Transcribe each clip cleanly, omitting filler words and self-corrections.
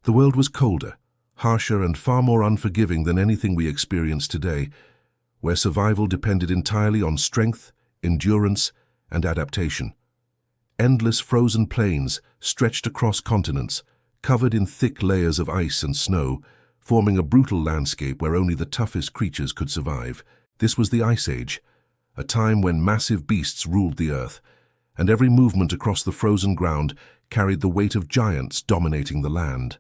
The world was colder, harsher and far more unforgiving than anything we experience today, where survival depended entirely on strength, endurance, and adaptation. Endless frozen plains stretched across continents, covered in thick layers of ice and snow, forming a brutal landscape where only the toughest creatures could survive. This was the Ice Age, a time when massive beasts ruled the earth, and every movement across the frozen ground carried the weight of giants dominating the land.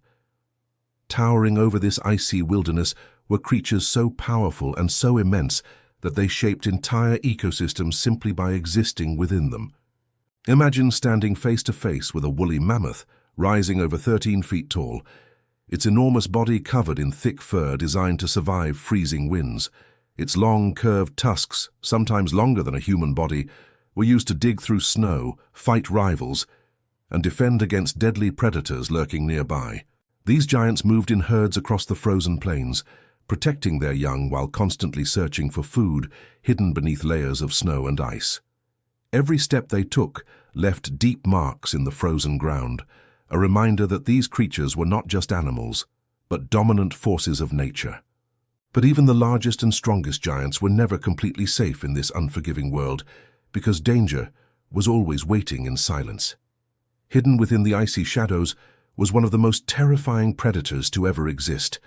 Towering over this icy wilderness were creatures so powerful and so immense that they shaped entire ecosystems simply by existing within them. Imagine standing face to face with a woolly mammoth, rising over 13 feet tall, its enormous body covered in thick fur designed to survive freezing winds. Its long, curved tusks, sometimes longer than a human body, were used to dig through snow, fight rivals, and defend against deadly predators lurking nearby. These giants moved in herds across the frozen plains, protecting their young while constantly searching for food hidden beneath layers of snow and ice. Every step they took left deep marks in the frozen ground, a reminder that these creatures were not just animals, but dominant forces of nature. But even the largest and strongest giants were never completely safe in this unforgiving world, because danger was always waiting in silence. Hidden within the icy shadows was one of the most terrifying predators to ever exist,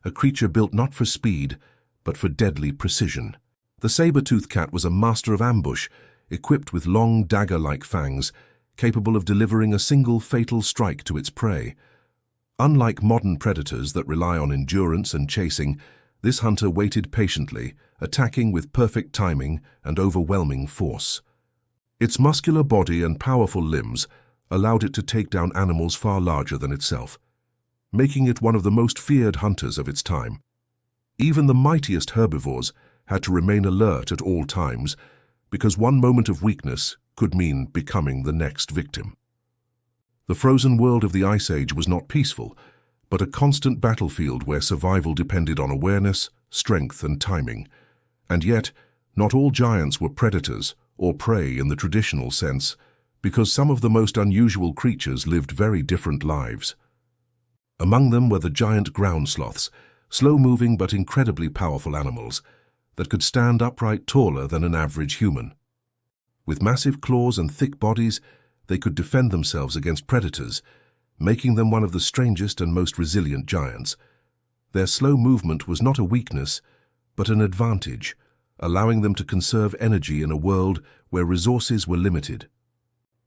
a creature built not for speed, but for deadly precision. The saber-tooth cat was a master of ambush, equipped with long dagger-like fangs, capable of delivering a single fatal strike to its prey. Unlike modern predators that rely on endurance and chasing, this hunter waited patiently, attacking with perfect timing and overwhelming force. Its muscular body and powerful limbs allowed it to take down animals far larger than itself, making it one of the most feared hunters of its time. Even the mightiest herbivores had to remain alert at all times, because one moment of weakness could mean becoming the next victim. The frozen world of the Ice Age was not peaceful, but a constant battlefield where survival depended on awareness, strength, and timing. And yet, not all giants were predators or prey in the traditional sense, because some of the most unusual creatures lived very different lives. Among them were the giant ground sloths, slow-moving but incredibly powerful animals that could stand upright taller than an average human. With massive claws and thick bodies, they could defend themselves against predators, making them one of the strangest and most resilient giants. Their slow movement was not a weakness, but an advantage, allowing them to conserve energy in a world where resources were limited.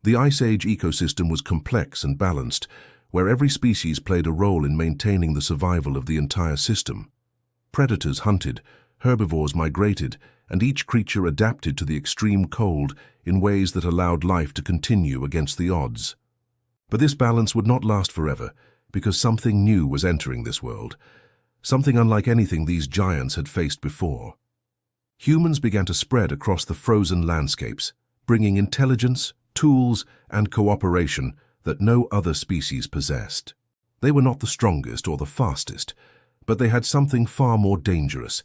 The Ice Age ecosystem was complex and balanced, where every species played a role in maintaining the survival of the entire system. Predators hunted, herbivores migrated, and each creature adapted to the extreme cold in ways that allowed life to continue against the odds. But this balance would not last forever, because something new was entering this world, something unlike anything these giants had faced before. Humans began to spread across the frozen landscapes, bringing intelligence, tools, and cooperation that no other species possessed. They were not the strongest or the fastest, but they had something far more dangerous: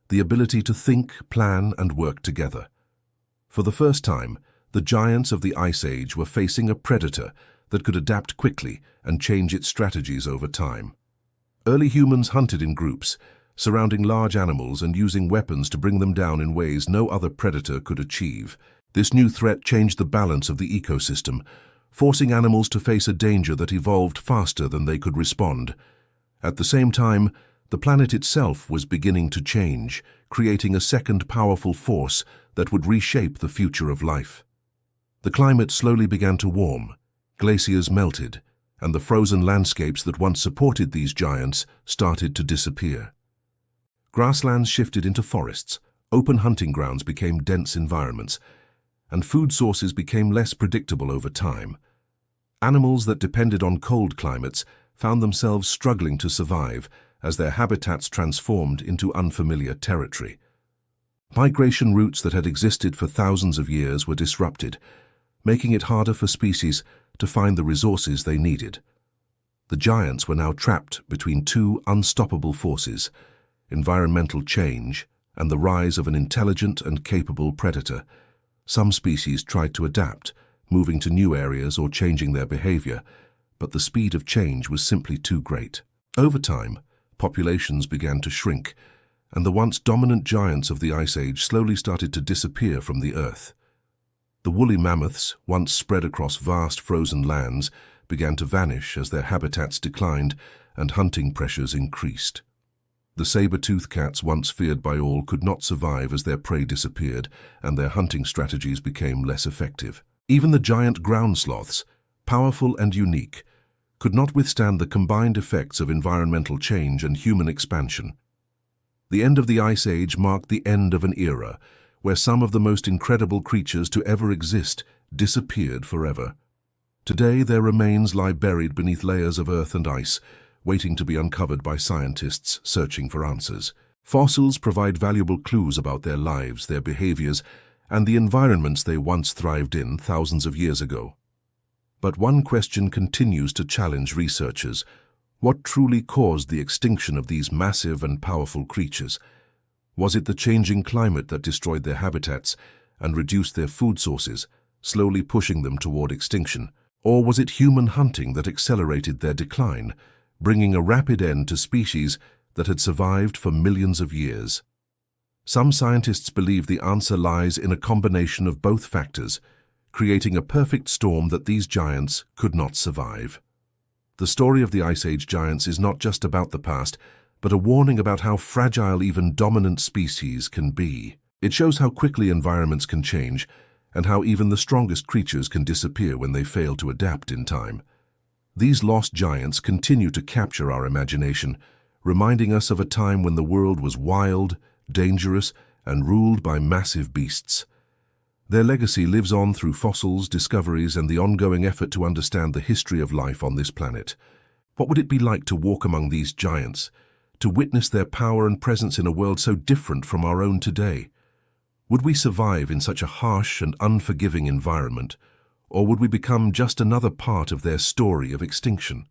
the ability to think, plan, and work together. For the first time, the giants of the Ice Age were facing a predator that could adapt quickly and change its strategies over time. Early humans hunted in groups, surrounding large animals and using weapons to bring them down in ways no other predator could achieve. This new threat changed the balance of the ecosystem, forcing animals to face a danger that evolved faster than they could respond. At the same time, the planet itself was beginning to change, creating a second powerful force that would reshape the future of life. The climate slowly began to warm, glaciers melted, and the frozen landscapes that once supported these giants started to disappear. Grasslands shifted into forests, open hunting grounds became dense environments, and food sources became less predictable over time. Animals that depended on cold climates found themselves struggling to survive as their habitats transformed into unfamiliar territory. Migration routes that had existed for thousands of years were disrupted, making it harder for species to find the resources they needed. The giants were now trapped between two unstoppable forces: environmental change and the rise of an intelligent and capable predator. Some species tried to adapt, moving to new areas or changing their behavior, but the speed of change was simply too great. Over time, populations began to shrink, and the once dominant giants of the Ice Age slowly started to disappear from the Earth. The woolly mammoths, once spread across vast frozen lands, began to vanish as their habitats declined and hunting pressures increased. The saber-tooth cats, once feared by all, could not survive as their prey disappeared and their hunting strategies became less effective. Even the giant ground sloths, powerful and unique, could not withstand the combined effects of environmental change and human expansion. The end of the Ice Age marked the end of an era where some of the most incredible creatures to ever exist disappeared forever. Today, their remains lie buried beneath layers of earth and ice, waiting to be uncovered by scientists searching for answers. Fossils provide valuable clues about their lives, their behaviors, and the environments they once thrived in thousands of years ago. But one question continues to challenge researchers. What truly caused the extinction of these massive and powerful creatures? Was it the changing climate that destroyed their habitats and reduced their food sources, slowly pushing them toward extinction? Or was it human hunting that accelerated their decline, bringing a rapid end to species that had survived for millions of years? Some scientists believe the answer lies in a combination of both factors, creating a perfect storm that these giants could not survive. The story of the Ice Age giants is not just about the past, but a warning about how fragile even dominant species can be. It shows how quickly environments can change and how even the strongest creatures can disappear when they fail to adapt in time. These lost giants continue to capture our imagination, reminding us of a time when the world was wild, dangerous, and ruled by massive beasts. Their legacy lives on through fossils, discoveries, and the ongoing effort to understand the history of life on this planet. What would it be like to walk among these giants, to witness their power and presence in a world so different from our own today? Would we survive in such a harsh and unforgiving environment, or would we become just another part of their story of extinction?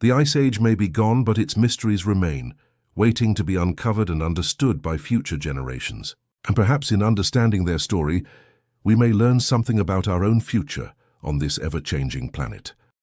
The Ice Age may be gone, but its mysteries remain, waiting to be uncovered and understood by future generations. And perhaps in understanding their story, we may learn something about our own future on this ever-changing planet.